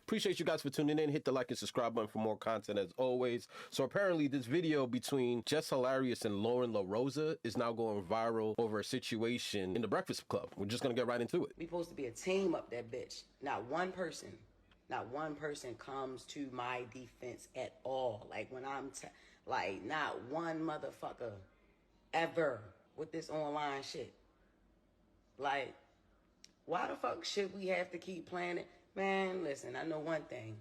Appreciate you guys for tuning in. Hit the like and subscribe button for more content as always. So apparently this video between Jess Hilarious and Lauren LaRosa is now going viral over a situation in the Breakfast Club. We're just going to get right into it. We supposed to be a team up that bitch. Not one person comes to my defense at all. Like when I'm, like not one motherfucker ever with this online shit. Like, why the fuck should we have to keep playing it? Man, listen, I know one thing.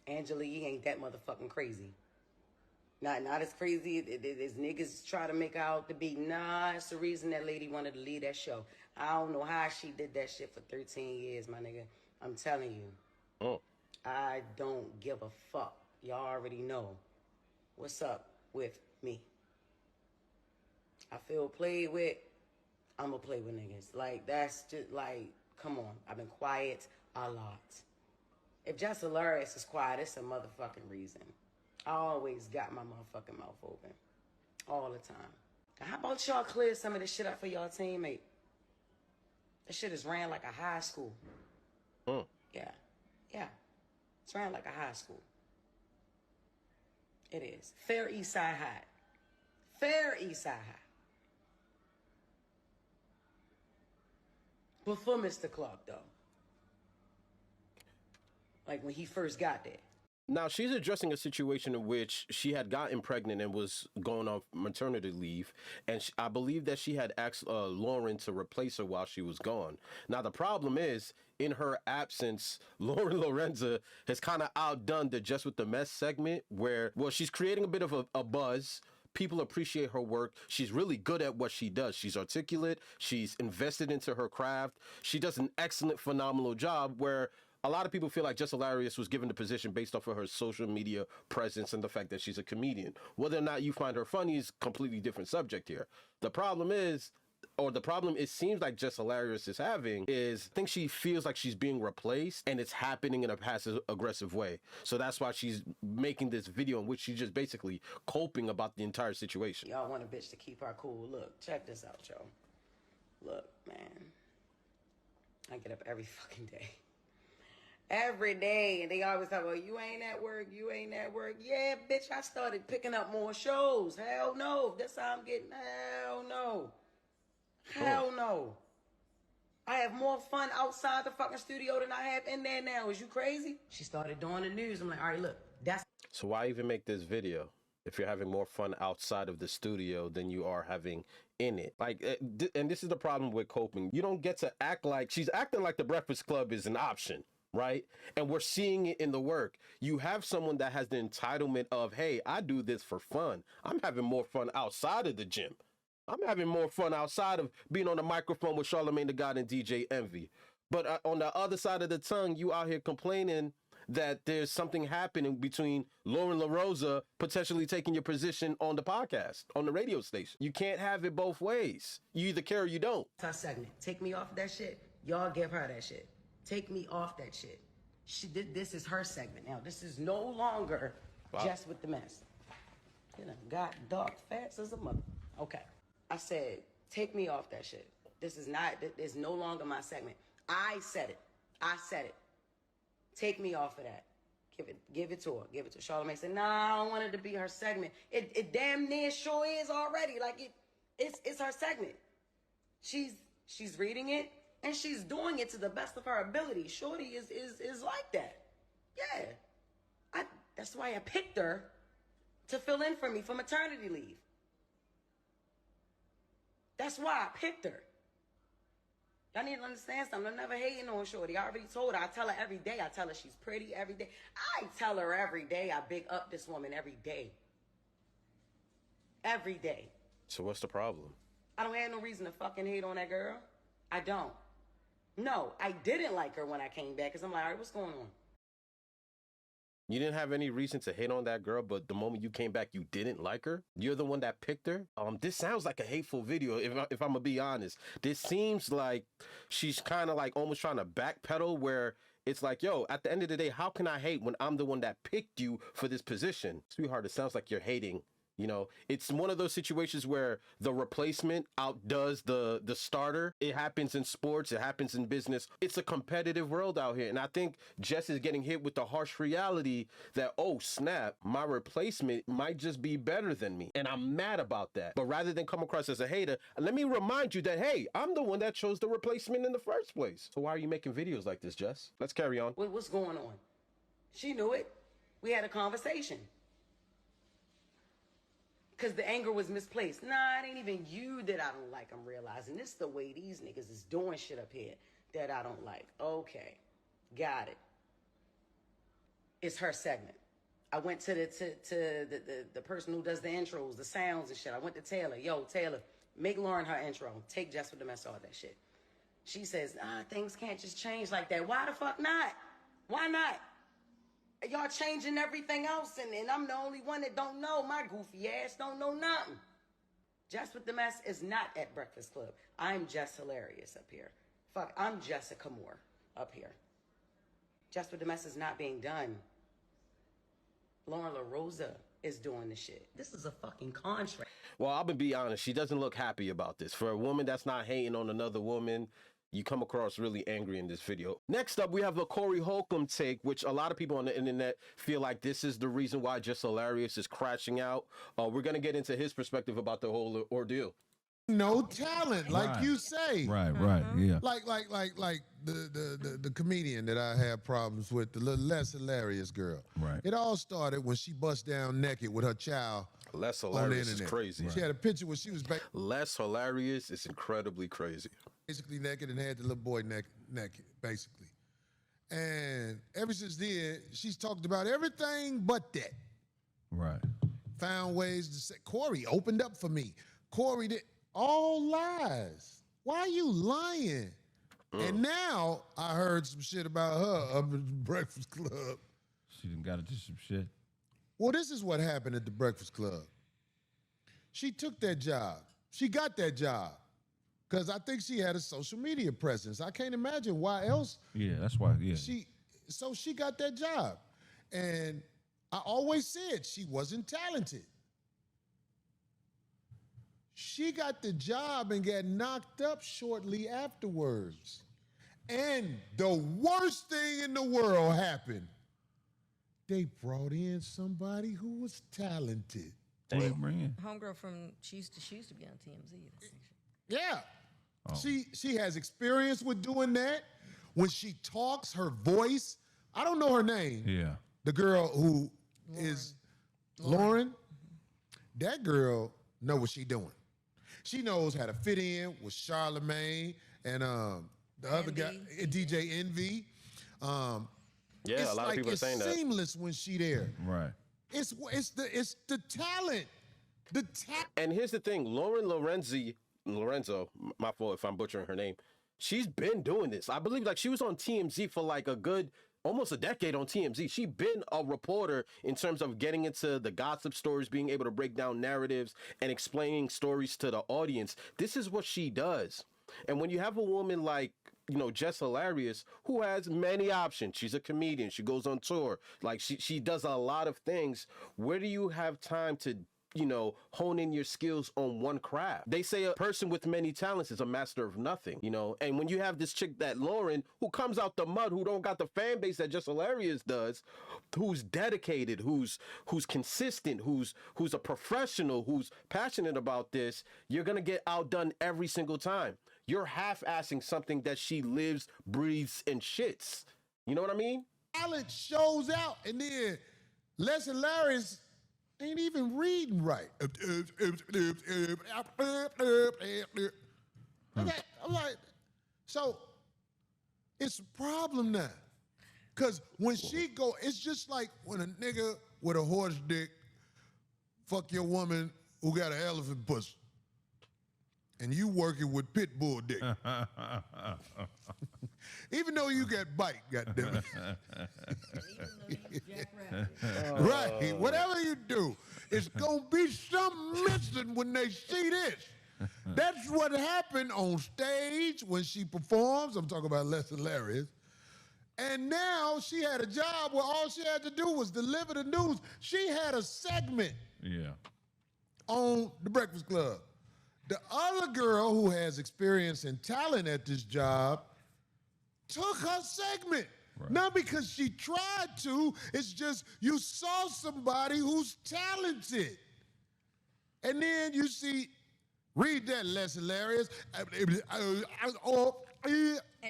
Angela Yee ain't that motherfucking crazy. Not as crazy as niggas try to make her out to be. Nah, it's the reason that lady wanted to leave that show. I don't know how she did that shit for 13 years, my nigga. I'm telling you. Oh. I don't give a fuck. Y'all already know what's up with me. I feel played with. I'm gonna play with niggas. Like, that's just, like, come on. I've been quiet a lot. If Jess Hilarious is quiet, it's a motherfucking reason. I always got my motherfucking mouth open. All the time. Now, how about y'all clear some of this shit up for y'all teammate? This shit is ran like a high school. Yeah. It's ran like a high school. It is. Fair East Side High. Fair East Side High. Before Mr. Clark, though. Like when he first got there. Now, she's addressing a situation in which she had gotten pregnant and was going on maternity leave. And I believe that she had asked Lauren to replace her while she was gone. Now, the problem is, in her absence, Lauren Lorenza has kind of outdone the Just with the Mess segment where, well, she's creating a bit of a buzz. People appreciate her work. She's really good at what she does. She's articulate. She's invested into her craft. She does an excellent, phenomenal job where a lot of people feel like Jess Hilarious was given the position based off of her social media presence and the fact that she's a comedian. Whether or not you find her funny is a completely different subject here. The problem is, or the problem it seems like Jess Hilarious is having is, I think she feels like she's being replaced and it's happening in a passive aggressive way. So that's why she's making this video in which she's just basically coping about the entire situation. Y'all want a bitch to keep her cool. Look, check this out, yo. Look, man. I get up every fucking day. Every day, and they always talk about, you ain't at work, you ain't at work. Yeah, bitch, I started picking up more shows. Hell no. That's how I'm getting. Hell no. Hell no. I have more fun outside the fucking studio than I have in there now. Is you crazy? She started doing the news. I'm like, all right, look, that's... So why even make this video if you're having more fun outside of the studio than you are having in it? Like, and this is the problem with coping. You don't get to act like... She's acting like the Breakfast Club is an option, right? And we're seeing it in the work. You have someone that has the entitlement of, hey, I do this for fun. I'm having more fun outside of the gym. I'm having more fun outside of being on the microphone with Charlamagne the God and DJ Envy. But on the other side of the tongue, you out here complaining that there's something happening between Lauren LaRosa potentially taking your position on the podcast, on the radio station. You can't have it both ways. You either care or you don't. That's our segment. Take me off that shit. Y'all give her that shit. Take me off that shit. This is her segment now. This is no longer Just with the Mess. You know, got dark fast as a mother. Okay. I said, take me off that shit. This is no longer my segment. I said it. I said it. Take me off of that. Give it to her. Give it to her. Charlamagne said, nah, I don't want it to be her segment. It damn near sure is already. Like it's her segment. She's reading it and she's doing it to the best of her ability. Shorty is like that. Yeah. That's why I picked her to fill in for me for maternity leave. That's why I picked her. Y'all need to understand something. I'm never hating on Shorty. I already told her. I tell her every day. I tell her she's pretty every day. I tell her every day. I big up this woman every day. Every day. So what's the problem? I don't have no reason to fucking hate on that girl. I don't. No, I didn't like her when I came back because I'm like, all right, what's going on? You didn't have any reason to hate on that girl, but the moment you came back, you didn't like her? You're the one that picked her? This sounds like a hateful video, if I'm gonna be honest. This seems like she's kind of like almost trying to backpedal where it's like, yo, at the end of the day, how can I hate when I'm the one that picked you for this position? Sweetheart, it sounds like you're hating You know, it's one of those situations where the replacement outdoes the starter. It happens in sports. It happens in business. It's a competitive world out here. And I think Jess is getting hit with the harsh reality that, oh, snap, my replacement might just be better than me. And I'm mad about that. But rather than come across as a hater, let me remind you that, hey, I'm the one that chose the replacement in the first place. So why are you making videos like this, Jess? Let's carry on. What's going on? She knew it. We had a conversation. Because the anger was misplaced. Nah, it ain't even you that I don't like, I'm realizing. This the way these niggas is doing shit up here that I don't like. Okay, got it. It's her segment. I went to the person who does the intros, the sounds and shit. I went to Taylor. Yo, Taylor, make Lauren her intro. Take Jess with the mess, all that shit. She says, things can't just change like that. Why the fuck not? Why not? Y'all changing everything else, and I'm the only one that don't know. My goofy ass don't know nothing. Jess with the mess is not at Breakfast Club. I'm Jess Hilarious up here. Fuck, I'm Jessica Moore up here. Jess with the mess is not being done. Lauren LaRosa is doing the shit. This is a fucking contract. Well, I'm gonna be honest. She doesn't look happy about this. For a woman that's not hating on another woman, you come across really angry in this video. Next up, we have a Cory Holcomb take, which a lot of people on the internet feel like this is the reason why Just Hilarious is crashing out. We're going to get into his perspective about the whole ordeal. No talent, like you say. Right, yeah. Like the comedian that I have problems with, the little less hilarious girl. Right. It all started when she bust down naked with her child. Less Hilarious is crazy. She had a picture where she was Less Hilarious is incredibly crazy. Basically naked and had the little boy naked, basically. And ever since then, she's talked about everything but that. Right. Found ways to say, Cory opened up for me. Cory did, all lies. Why are you lying? And now I heard some shit about her up at the Breakfast Club. She done got into some shit. Well, this is what happened at the Breakfast Club. She took that job. She got that job. Because I think she had a social media presence. I can't imagine why else. Yeah, that's why, yeah. So she got that job. And I always said she wasn't talented. She got the job and got knocked up shortly afterwards. And the worst thing in the world happened. They brought in somebody who was talented. Homegirl from, she used to be on TMZ. Yeah. Oh. She has experience with doing that. When she talks, her voice, I don't know her name. Yeah. The girl who is Lauren. That girl know what she doing. She knows how to fit in with Charlamagne and the other guy, DJ Envy. Yeah, a lot of people are saying that. It's seamless when she there. Right. It's the talent. And here's the thing, Lauren Lorenzo, my fault if I'm butchering her name, she's been doing this. I believe like she was on TMZ for like a good, almost a decade on TMZ. She's been a reporter in terms of getting into the gossip stories, being able to break down narratives and explaining stories to the audience. This is what she does. And when you have a woman like, you know, Jess Hilarious, who has many options. She's a comedian. She goes on tour. Like she does a lot of things. Where do you have time to, you know, hone in your skills on one craft? They say a person with many talents is a master of nothing, you know? And when you have this chick that Lauren, who comes out the mud, who don't got the fan base that Just Hilarious does, who's dedicated, who's consistent, who's a professional, who's passionate about this, you're gonna get outdone every single time. You're half-assing something that she lives, breathes, and shits. You know what I mean? Talent shows out, and then Les Hilarious ain't even reading right. I'm like, so it's a problem now. Because when she go, it's just like when a nigga with a horse dick fuck your woman who got an elephant pussy. And you working with pit bull dick. Even though you got bite, goddammit. Right, whatever you do, it's gonna be something missing when they see this. That's what happened on stage when she performs. I'm talking about Les Hilarious. And now she had a job where all she had to do was deliver the news. She had a segment. Yeah. on The Breakfast Club. The other girl who has experience and talent at this job took her segment. Right. Not because she tried to, it's just you saw somebody who's talented. And then you see, read that, less hilarious. And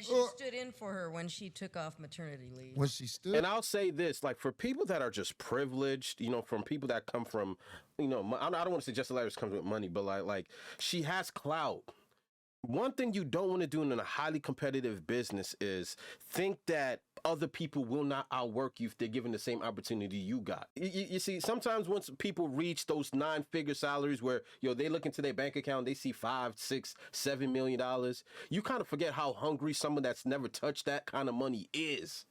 she stood in for her when she took off maternity leave. When she stood. And I'll say this, like for people that are just privileged, from people that come from, I don't want to say Jess Hilarious comes with money, but like she has clout. One thing you don't want to do in a highly competitive business is think that other people will not outwork you if they're given the same opportunity you got. You see, sometimes once people reach those 9-figure salaries where, they look into their bank account, they see $5, $6, $7 million, you kind of forget how hungry someone that's never touched that kind of money is.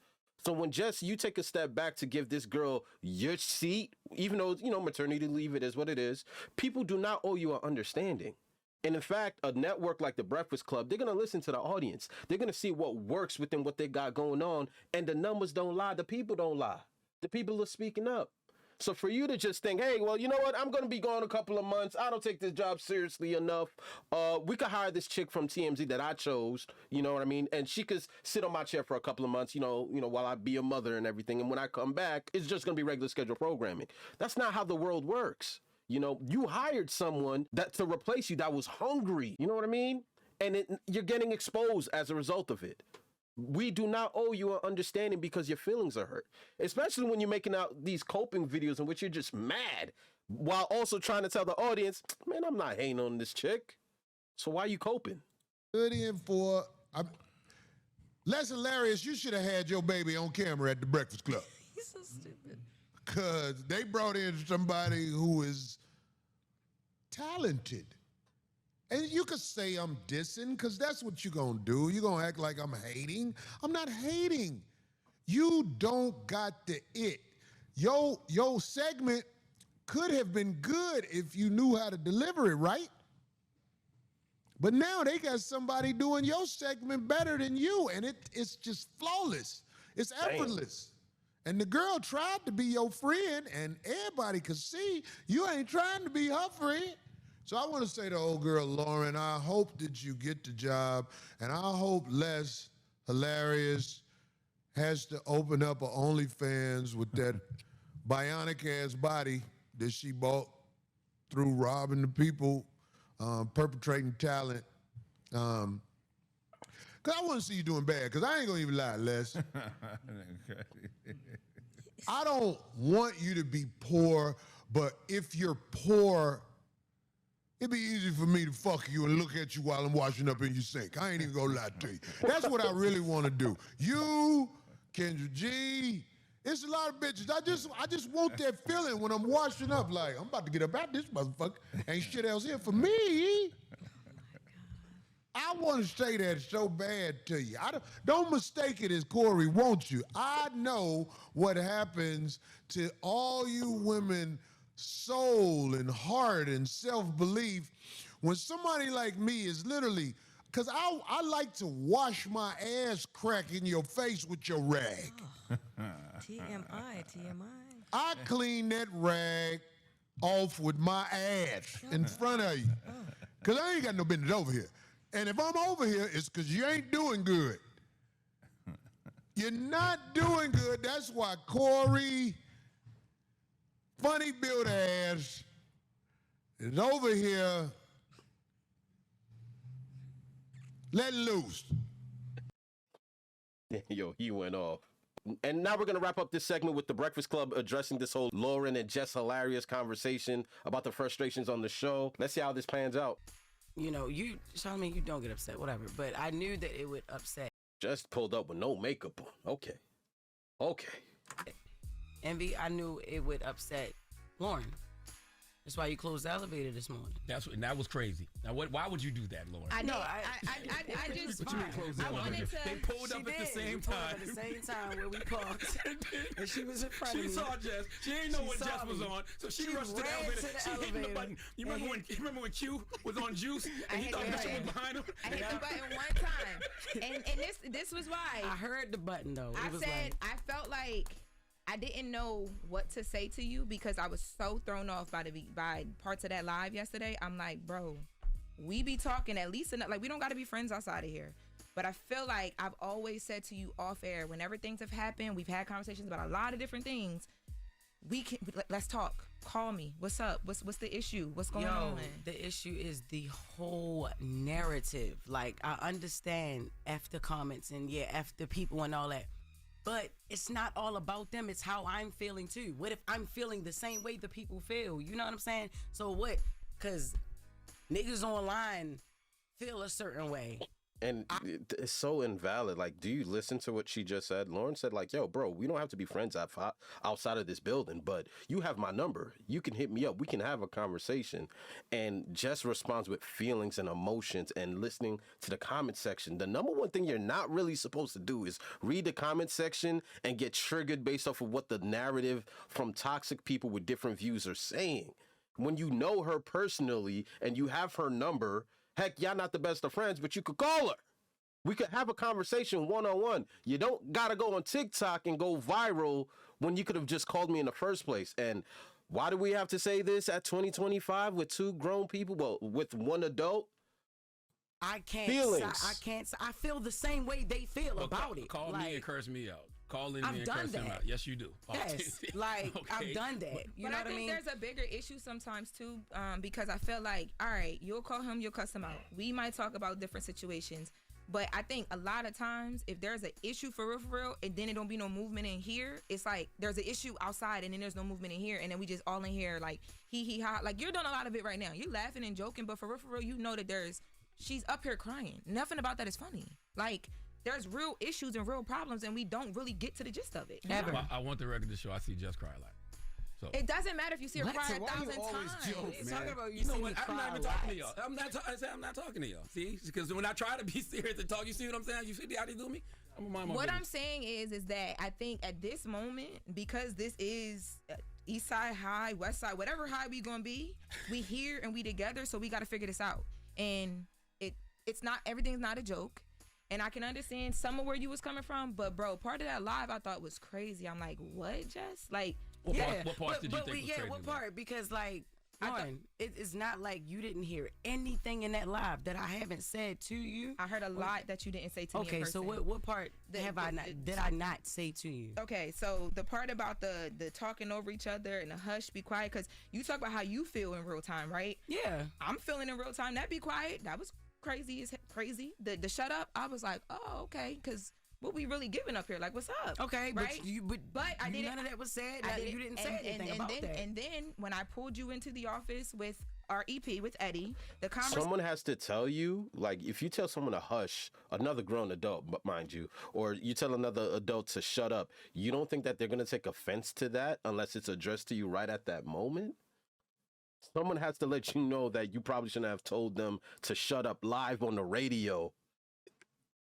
So when Jess, you take a step back to give this girl your seat, even though, maternity leave, it is what it is, people do not owe you an understanding. And in fact, a network like The Breakfast Club, they're going to listen to the audience. They're going to see what works within what they got going on. And the numbers don't lie. The people don't lie. The people are speaking up. So for you to just think, hey, well, you know what? I'm going to be gone a couple of months. I don't take this job seriously enough. We could hire this chick from TMZ that I chose. You know what I mean? And she could sit on my chair for a couple of months, while I be a mother and everything. And when I come back, it's just going to be regular schedule programming. That's not how the world works. You hired someone to replace you that was hungry. You know what I mean? And you're getting exposed as a result of it. We do not owe you an understanding because your feelings are hurt, especially when you're making out these coping videos in which you're just mad while also trying to tell the audience, man, I'm not hating on this chick. So why are you coping? Less hilarious, you should have had your baby on camera at The Breakfast Club. He's so stupid. Because they brought in somebody who is talented. And you could say I'm dissing, because that's what you're going to do. You're going to act like I'm hating. I'm not hating. You don't got the it. Your segment could have been good if you knew how to deliver it right. But now they got somebody doing your segment better than you, and it's just flawless. It's effortless. And the girl tried to be your friend, and everybody could see you ain't trying to be her friend. So I want to say to old girl Lauren, I hope that you get the job, and I hope Less Hilarious has to open up an OnlyFans with that bionic-ass body that she bought through robbing the people, perpetrating talent. Because I want to see you doing bad, because I ain't going to even lie, Les. I don't want you to be poor, but if you're poor, it'd be easy for me to fuck you and look at you while I'm washing up in your sink. I ain't even going to lie to you. That's what I really want to do. You, Kendra G, it's a lot of bitches. I just want that feeling when I'm washing up, like, I'm about to get up out this motherfucker. Ain't shit else here for me. I want to say that so bad to you. Don't mistake it as Cory wants you. I know what happens to all you women, soul and heart and self-belief, when somebody like me is literally, because I like to wash my ass crack in your face with your rag. Oh. TMI. I clean that rag off with my ass in front of you. Because I ain't got no business over here. And if I'm over here, it's because you ain't doing good. You're not doing good. That's why Cory, funny build ass, is over here letting loose. Yo, he went off. And now we're going to wrap up this segment with The Breakfast Club addressing this whole Lauren and Jess Hilarious conversation about the frustrations on the show. Let's see how this pans out. You tell me you don't get upset, whatever. But I knew that it would upset. Just pulled up with no makeup on. Okay. Envy, I knew it would upset Lauren. That's why you closed the elevator this morning. That was crazy. Now, why would you do that, Lauren? I They pulled up at the same time. At the same time where we parked, and she was in front of me. She saw Jess. She didn't know what Jess was on, so she rushed to the elevator. She hit the button. You remember when Q was on Juice and he thought Bishop was behind him? I hit the button one time, and this was why. I heard the button though. I felt like I didn't know what to say to you because I was so thrown off by parts of that live yesterday. I'm like, bro, we be talking at least enough. Like, we don't got to be friends outside of here. But I feel like I've always said to you off air, whenever things have happened, we've had conversations about a lot of different things. Let's talk. Call me. What's up? What's the issue? What's going on? The issue is the whole narrative. Like, I understand after comments and after people and all that. But it's not all about them. It's how I'm feeling too. What if I'm feeling the same way the people feel? You know what I'm saying? So what? Because niggas online feel a certain way. And it's so invalid. Like, do you listen to what she just said? Lauren said, like, yo, bro, we don't have to be friends outside of this building, but you have my number. You can hit me up. We can have a conversation. And Jess responds with feelings and emotions and listening to the comment section. The number one thing you're not really supposed to do is read the comment section and get triggered based off of what the narrative from toxic people with different views are saying. When you know her personally and you have her number, heck, y'all not the best of friends, but you could call her. We could have a conversation one-on-one. You don't got to go on TikTok and go viral when you could have just called me in the first place. And why do we have to say this at 2025 with two grown people? Well, with one adult? I can't. Feelings. I can't. I feel the same way they feel about it. Call me and curse me out. Call in me and curse them out. Yes, you do. Yes, like I've done that. You know what I mean? There's a bigger issue sometimes too, because I feel like, all right, you'll call him, you'll cuss him out. We might talk about different situations, but I think a lot of times if there's an issue for real, and then it don't be no movement in here, it's like there's an issue outside and then there's no movement in here, and then we just all in here like he ha. Like, you're doing a lot of it right now. You're laughing and joking, but for real, you know that she's up here crying. Nothing about that is funny. Like, there's real issues and real problems, and we don't really get to the gist of it. Ever. I want the record to show I see Jess cry a lot. So it doesn't matter if you see her cry 1,000 times. Talking about you know what? I'm not even talking to y'all. I'm not talking to y'all. See, because when I try to be serious and talk, you see what I'm saying? You see how they do me? I'm a mind my What business. I'm saying is that I think at this moment, because this is East Side High, West Side, whatever high we gonna be, we here and we together, so we got to figure this out. And it's not, everything's not a joke. And I can understand some of where you was coming from, but bro, part of that live I thought was crazy. I'm like, what, Jess? Like, what parts did you think was crazy? What part? Because like, one, it's not like you didn't hear anything in that live that I haven't said to you. I heard a lot that you didn't say to me. Okay, so what part did I not say to you? Okay, so the part about the talking over each other and the hush, be quiet, because you talk about how you feel in real time, right? Yeah, I'm feeling in real time. That be quiet. That was crazy. The shut up, I was like, oh, okay, because what we really giving up here? Like, what's up? Okay, right? But I didn't. None of that was said. You didn't say anything about that. And then when I pulled you into the office with our EP with Eddie, the conversation. Someone has to tell you, like, if you tell someone to hush, another grown adult, mind you, or you tell another adult to shut up, you don't think that they're gonna take offense to that unless it's addressed to you right at that moment? Someone has to let you know that you probably shouldn't have told them to shut up live on the radio,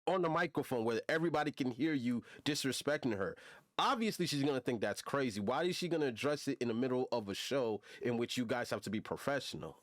on the microphone where everybody can hear you disrespecting her. Obviously, she's going to think that's crazy. Why is she going to address it in the middle of a show in which you guys have to be professional?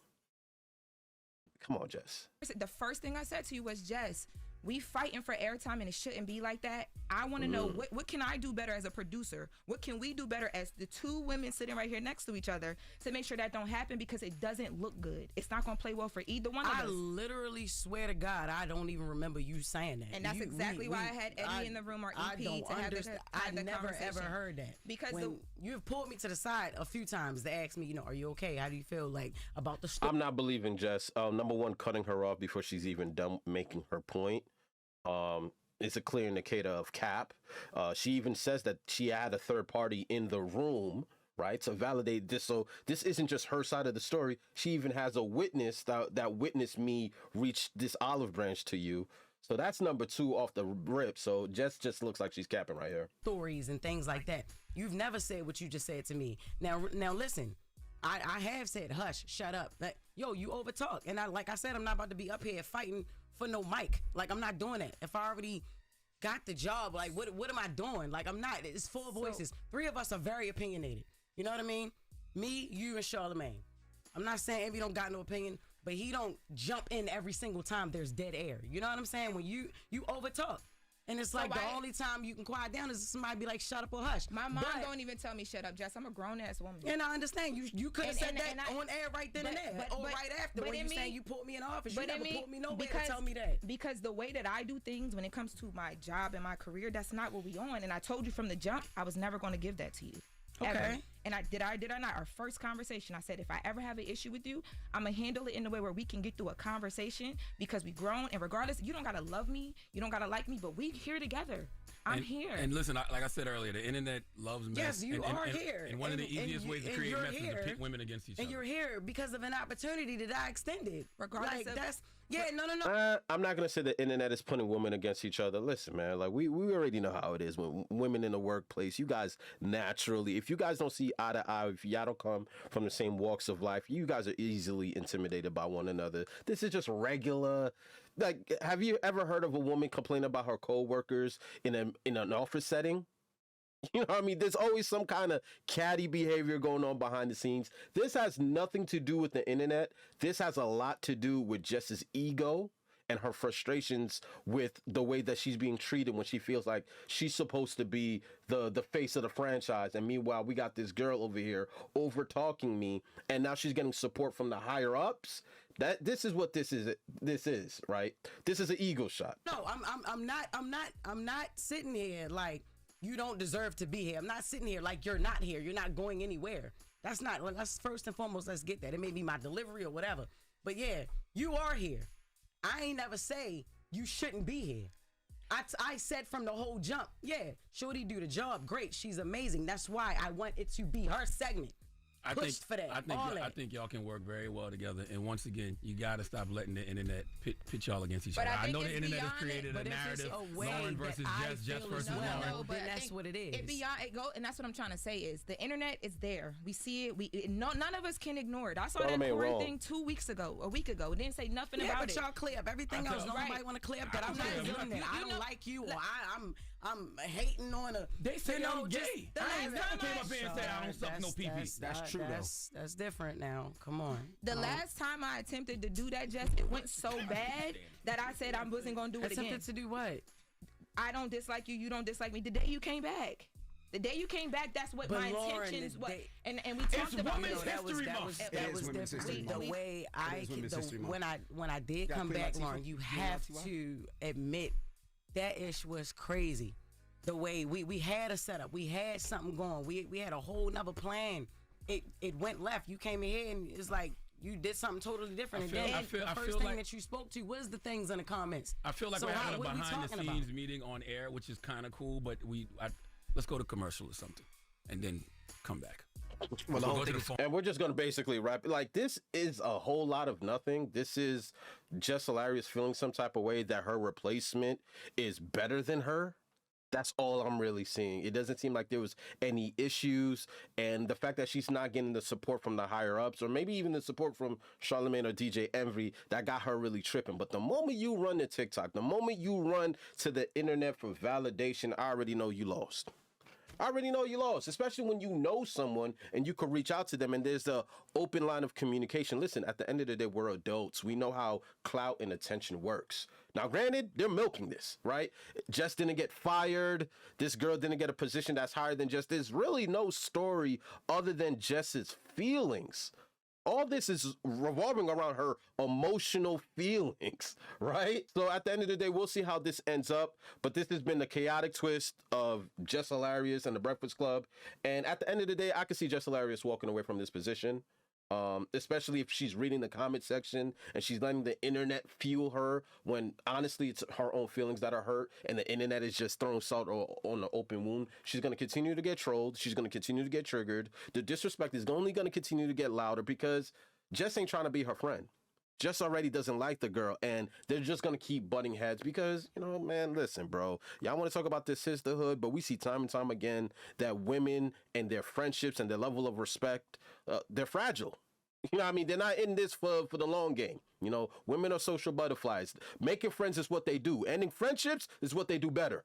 Come on, Jess. The first thing I said to you was, Jess, we fighting for airtime and it shouldn't be like that. I want to know what can I do better as a producer? What can we do better as the two women sitting right here next to each other to make sure that don't happen, because it doesn't look good. It's not going to play well for either one of us. I literally swear to God, I don't even remember you saying that. And that's exactly why I had Eddie in the room, or EP, to have the never ever heard that. Because you've pulled me to the side a few times to ask me, are you okay? How do you feel like about the story? I'm not believing Jess. Number one, cutting her off before she's even done making her point. It's a clear indicator of cap. She even says that she had a third party in the room, right, to validate this. So this isn't just her side of the story. She even has a witness that witnessed me reach this olive branch to you. So that's number two off the rip. So Jess just looks like she's capping right here. Stories and things like that. You've never said what you just said to me. Now listen. I have said, hush, shut up. Like, yo, you overtalk. And like I said, I'm not about to be up here fighting for no mic. Like, I'm not doing that. If I already got the job, like, what am I doing? Like, I'm not. It's four voices. Three of us are very opinionated. You know what I mean? Me, you, and Charlamagne. I'm not saying Envy don't got no opinion, but he don't jump in every single time there's dead air. You know what I'm saying? When you overtalk. And it's So like the why- only time you can quiet down is if somebody be like, shut up or hush. My mom But- don't even tell me shut up, Jess. I'm a grown ass woman. And I understand you could have And- said and- that and I- on air right then and there, or right after but when in you me- saying you put me in office. You But never in me, put me nowhere because, to tell me that. Because the way that I do things when it comes to my job and my career, that's not what we on. And I told you from the jump, I was never going to give that to you. Ever. Okay. And I did or not. Our first conversation, I said, if I ever have an issue with you, I'm gonna handle it in a way where we can get through a conversation because we grown. And regardless, you don't gotta love me, you don't gotta like me, but we here together. I'm here. And listen, like I said earlier, the internet loves mess. Yes, you and, are here. And one of the And easiest ways to and create you're mess is to here. pit women against each And other. you're here because of an opportunity that I extended. Regardless like of- that's no. I'm not gonna say the internet is putting women against each other. Listen, man, like we already know how it is when women in the workplace. You guys naturally, if you guys don't see eye to eye, if y'all don't come from the same walks of life, you guys are easily intimidated by one another. This is just regular. Like, have you ever heard of a woman complain about her coworkers in an office setting? You know what I mean? There's always some kind of catty behavior going on behind the scenes. This has nothing to do with the internet. This has a lot to do with Jess's ego and her frustrations with the way that she's being treated when she feels like she's supposed to be the face of the franchise. And meanwhile, we got this girl over here over talking me, and now she's getting support from the higher ups. This is what this is. This is right. This is an ego shot. No, I'm not sitting here like you don't deserve to be here. I'm not sitting here like you're not here. You're not going anywhere. That's not. Well, that's first and foremost. Let's get that. It may be my delivery or whatever, but yeah, you are here. I ain't never say you shouldn't be here. I said from the whole jump, yeah, Shorty do the job. Great. She's amazing. That's why I want it to be her segment. Pushed for that. I think y'all can work very well together. And once again, you got to stop letting the internet pit y'all against each But other. I I think know the it's internet has beyond it, created a but if it's narrative. a way Lauren that versus I Jess, Jess feel versus as well, Lauren. then I that's think what it is. It beyond it go, and that's what I'm trying to say is the internet is there. We see it. None of us can ignore it. I saw that Charlamagne Cory wrong. thing a week ago. It didn't say nothing Yeah, about but it. y'all clear up everything I else. feel- Nobody Right. want to clear up that I I'm not feel- doing that. I you don't know- like you, or I'm hating on a. They say you know, I'm just gay. the I ain't last never came time up here and said I don't suck no pee-pee. That's true, though. That's different now. Come on. The last time I attempted to do that, Jess, it went so bad that I said I wasn't gonna do it again. Attempted to do what? I don't dislike you. You don't dislike me. The day you came back. The day you came back, that's what But my Lauren, intentions the was. day- And we talked about Women's it. History Month. That It was is Women's different. History The Month. way is Women's History Month. when I did Got come Queen back, Latifah? Lauren, you Queen have Latifah? to admit that ish was crazy. The way we had a setup, we had something going, we had a whole nother plan. It went left. You came in here and it's like you did something totally different. I And feel then the first like- thing that you spoke to was the things in the comments. I feel like So we're how- having a what are we behind the talking scenes about? meeting on air, which is kind of cool, but let's go to commercial or something and then come back. Well, the We'll whole go to thing the is phone. And we're just gonna basically wrap it. Like, this is a whole lot of nothing. This is just Hilarious feeling some type of way that her replacement is better than her. That's all I'm really seeing. It doesn't seem like there was any issues, and the fact that she's not getting the support from the higher ups, or maybe even the support from Charlamagne or DJ Envy, that got her really tripping. But the moment you run to TikTok, the moment you run to the internet for validation, I already know you lost. I already know you lost, especially when you know someone and you could reach out to them and there's the open line of communication. Listen, at the end of the day, we're adults. We know how clout and attention works. Now, granted, they're milking this, right? Jess didn't get fired. This girl didn't get a position that's higher than Jess. There's really no story other than Jess's feelings. All this is revolving around her emotional feelings, right? So at the end of the day, we'll see how this ends up. But this has been the chaotic twist of Jess Hilarious and the Breakfast Club. And at the end of the day, I can see Jess Hilarious walking away from this position, especially if she's reading the comment section and she's letting the internet fuel her when honestly it's her own feelings that are hurt and the internet is just throwing salt on the open wound. She's going to continue to get trolled. She's going to continue to get triggered. The disrespect is only going to continue to get louder because Jess ain't trying to be her friend. Jess already doesn't like the girl, and they're just going to keep butting heads because, you know, man, listen, bro. Y'all want to talk about this sisterhood, but we see time and time again that women and their friendships and their level of respect, they're fragile. You know what I mean? They're not in this for the long game. You know, women are social butterflies. Making friends is what they do. Ending friendships is what they do better.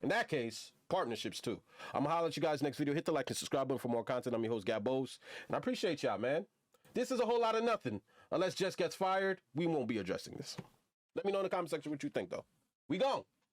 In that case, partnerships too. I'm going to holler at you guys next video. Hit the like and subscribe button for more content. I'm your host, Gabos. And I appreciate y'all, man. This is a whole lot of nothing. Unless Jess gets fired, we won't be addressing this. Let me know in the comment section what you think, though. We gone.